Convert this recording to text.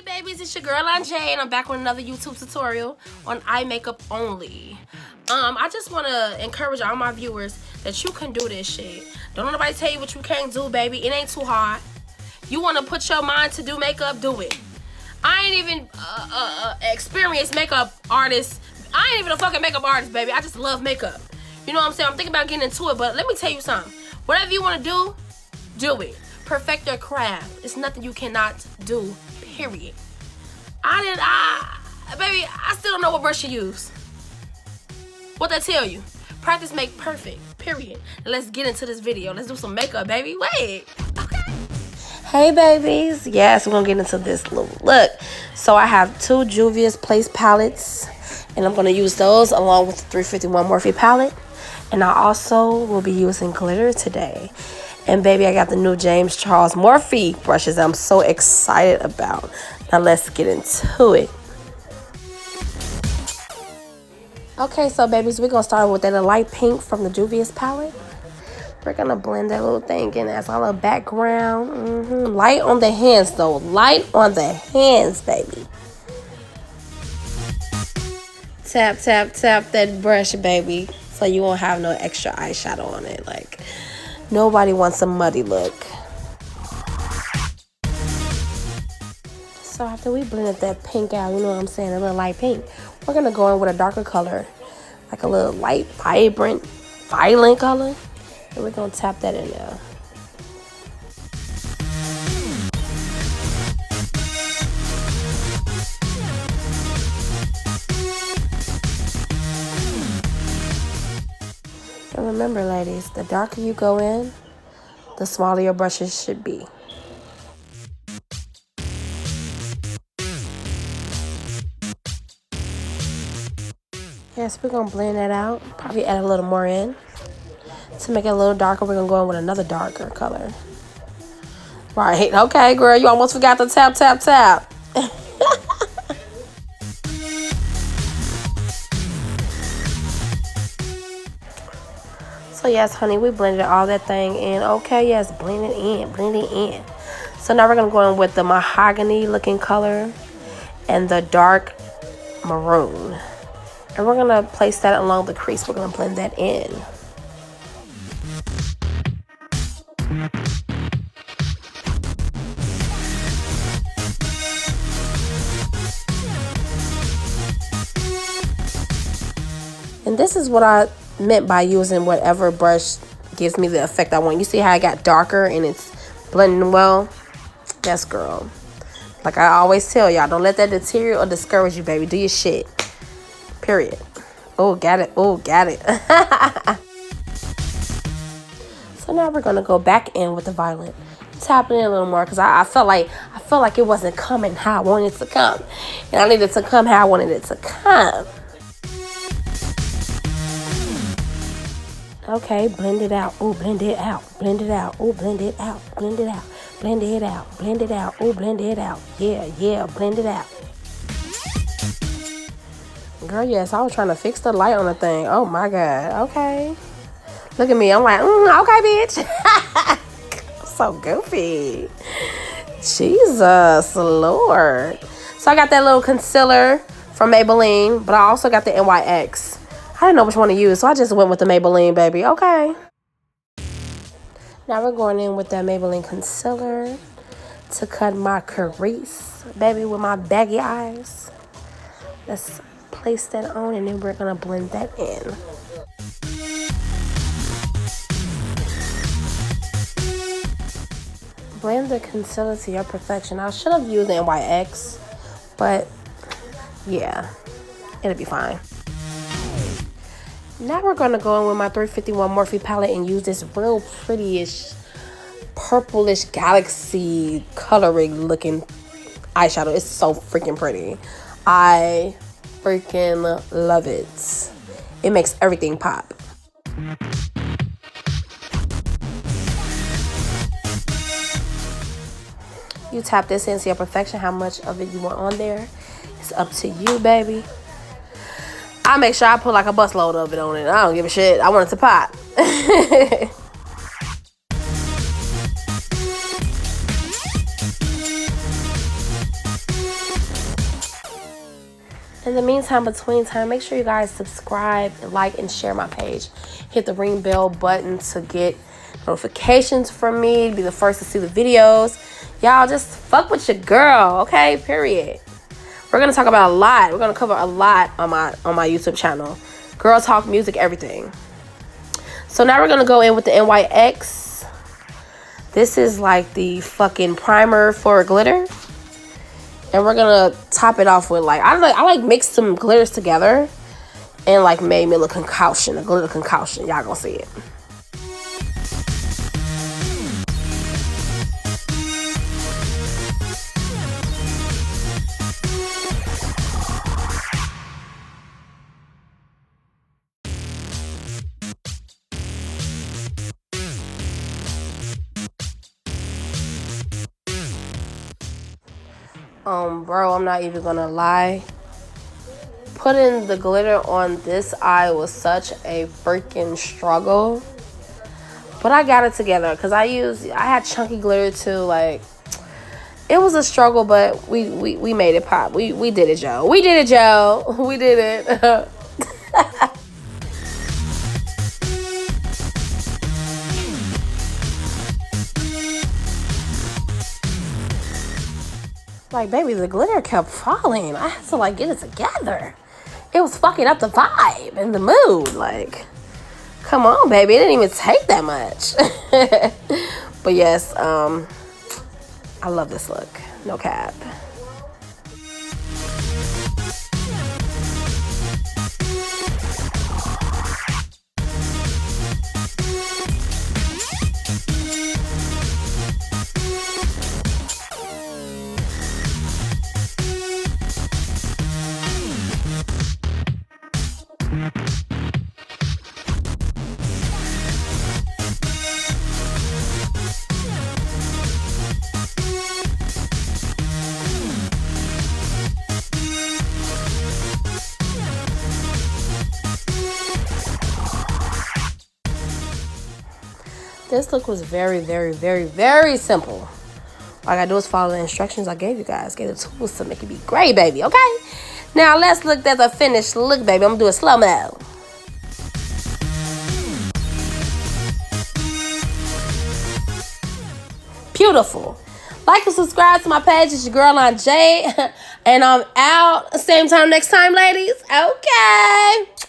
Babies, it's your girl Jay, and I'm back with another YouTube tutorial on eye makeup only. I just want to encourage all my viewers that you can do this shit. Don't let nobody tell you what you can't do, baby. It ain't too hard. You want to put your mind to do makeup, do it. I ain't even experienced makeup artist. I ain't even a fucking makeup artist, baby. I just love makeup. You know what I'm saying? I'm thinking about getting into it, but let me tell you something. Whatever you want to do, do it. Perfect your craft. It's nothing you cannot do, period. Baby, I still don't know what brush to use. What they tell you? Practice make perfect, period. And let's get into this video. Let's do some makeup, baby. Wait, okay. Hey, babies. Yes, we're going to get into this little look. So I have two Juvia's Place palettes, and I'm going to use those along with the 351 Morphe palette. And I also will be using glitter today. And baby, I got the new James Charles Morphe brushes I'm so excited about. Now let's get into it. Okay, so babies, we're going to start with that light pink from the Juvia's palette. We're going to blend that little thing in as our little background. Light on the hands, though. Light on the hands, baby. Tap, tap, tap that brush, baby. So you won't have no extra eyeshadow on it. Like, nobody wants a muddy look. So after we blended that pink out, you know what I'm saying, a little light pink, we're going to go in with a darker color, like a little light, vibrant, violent color. And we're going to tap that in there. And remember, ladies, the darker you go in, the smaller your brushes should be. Yes, we're going to blend that out. Probably add a little more in. To make it a little darker, we're going to go in with another darker color. Right. Okay, girl. You almost forgot to tap, tap, tap. So, yes, honey, we blended all that thing in. Okay, yes, blend it in. Blend it in. So, now we're going to go in with the mahogany-looking color and the dark maroon. And we're going to place that along the crease. We're going to blend that in. And this is what I meant by using whatever brush gives me the effect I want. You see how I got darker and it's blending well? Yes, girl. Like I always tell y'all, don't let that deter or discourage you, baby. Do your shit. Period. Oh, got it. Oh, got it. So now we're gonna go back in with the violet, tap it in a little more because I felt like it wasn't coming how I wanted it to come, and I needed to come how I wanted it to come. Okay, blend it out. Oh, blend it out. Blend it out. Oh, blend it out. Blend it out. Blend it out. Blend it out. Oh, blend it out. Yeah, blend it out. Girl, yes, I was trying to fix the light on the thing. Oh, my God. Okay. Look at me. I'm like, okay, bitch. So goofy. Jesus, Lord. So I got that little concealer from Maybelline, but I also got the NYX. I didn't know which one to use, so I just went with the Maybelline, baby. Okay. Now we're going in with that Maybelline concealer to cut my crease, baby, with my baggy eyes. Let's place that on, and then we're going to blend that in. Blend the concealer to your perfection. I should have used the NYX, but yeah, it'll be fine. Now we're going to go in with my 351 Morphe palette and use this real pretty-ish, purplish galaxy coloring looking eyeshadow. It's so freaking pretty. I freaking love it. It makes everything pop. You tap this into your perfection. How much of it you want on there, it's up to you, baby. I make sure I put like a busload of it on it. I don't give a shit. I want it to pop. In the meantime, between time, make sure you guys subscribe, like, and share my page. Hit the ring bell button to get notifications from me. Be the first to see the videos. Y'all just fuck with your girl, okay? Period. We're gonna talk about a lot. We're gonna cover a lot on my YouTube channel. Girl talk, music, everything. So now we're gonna go in with the NYX. This is like the fucking primer for glitter. And we're gonna top it off with like, I like mix some glitters together and like made me a glitter concoction. Y'all gonna see it. Bro, I'm not even gonna lie. Putting the glitter on this eye was such a freaking struggle. But I got it together because I had chunky glitter too. Like, it was a struggle, but we made it pop. We did it, Joe. We did it, Joe. We did it. Like, baby, the glitter kept falling. I had to, like, get it together. It was fucking up the vibe and the mood. Like, come on, baby. It didn't even take that much. But, yes, I love this look. No cap. This look was very, very, very, very simple. All I gotta do is follow the instructions I gave you guys. Gave the tools to make it be great, baby, okay? Now let's look at the finished look, baby. I'm gonna do a slow-mo. Beautiful. Like and subscribe to my page. It's your girl Aunt Jade. And I'm out. Same time next time, ladies. Okay.